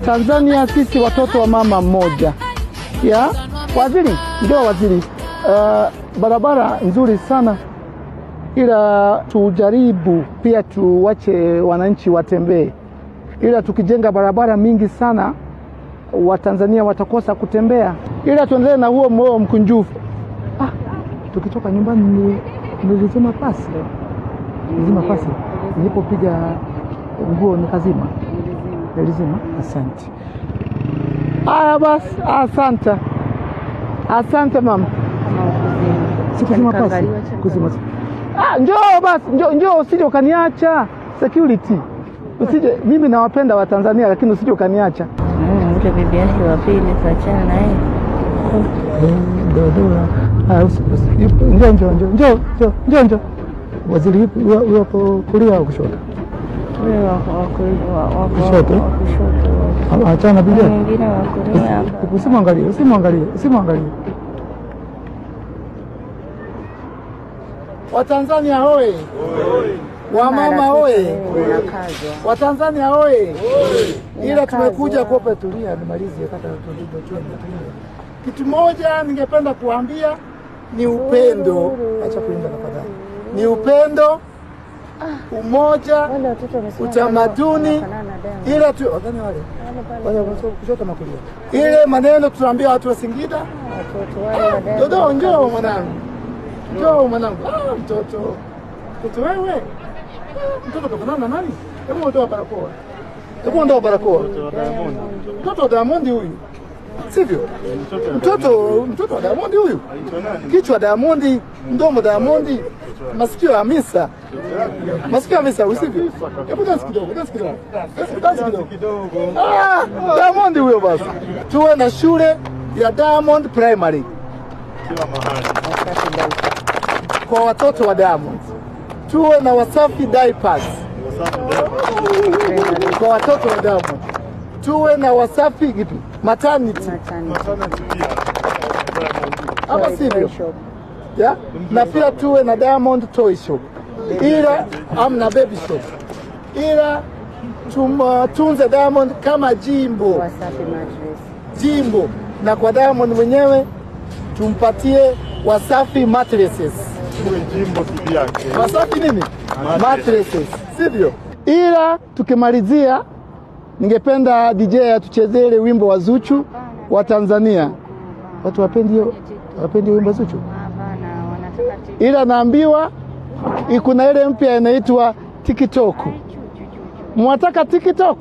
Tanzania sisi watoto wa mama mmoja. Ya, waziri, ndio waziri. Barabara nzuri sana, ila tujaribu pia tuwache wananchi watembee. Ila tukijenga barabara mingi sana, Watanzania watakosa kutembea. Ila tuendelee na huo moyo mkunjufu. Tukitoka nyumbani nilizima pasi. Nilizima pasi. Nilipopiga nguo nikazima. Nilizima. Asante. Basi, asante. Asante mama. Sikuzima pasi. Kuzima. Njoo basi, njoo usije ukaniacha. Security. Usije, mimi nawapenda wa Tanzania lakini usije ukaniacha. Mke bibi yake wa pili tuachana na yeye. Njoo. Waziri yupo kulia au kushoto? Kushoto. Achana bibi. Mwingine wa kulia. Usimwangalie. Watanzania hoye. Wamama hoye. Watanzania hoye. Ila tumekuja kuopa. Tulia nimalizie kata tulia. Kitu moja ningependa kuambia ni upendo. Acha kuimba tafadhali. Ni upendo, umoja, utamaduni. Ila tu wadhani wale kushoto makulia. Ile maneno tunaambia watu wa Singida. Dodo, njoo mwanangu. Mtoto wewe. Mtoto kafanana na nani? Hebu ondoa barakoa. Mtoto wa Diamond huyu. Sivyo? Mtoto wa Diamond huyu. Kichwa Diamond, mdomo Diamond, masikio ya Hamisa. Usivyo? Hebu dance kidogo. Diamond huyo basi. Tuwe na shule ya Diamond Primary. Kwa watoto wa Diamond. Tuwe na Wasafi diapers. Kwa watoto wa Diamond. Tuwe na Wasafi kitu maternity. Hapa sivyo? Ya? Na pia tuwe na Diamond Toy Shop. Ila amna baby shop. Ila tunze Diamond kama jimbo. Wasafi mattress. Jimbo. Na kwa Diamond mwenyewe tumpatie Wasafi mattresses. Jimbo kivyake. Wasafi nini? Mattresses. Sivyo? Ila tukimalizia ningependa DJ atuchezee wimbo wa Zuchu wa Tanzania. Watu wapendi wimbo Zuchu? Ila naambiwa kuna ile mpya inaitwa TikTok. Mwataka TikTok?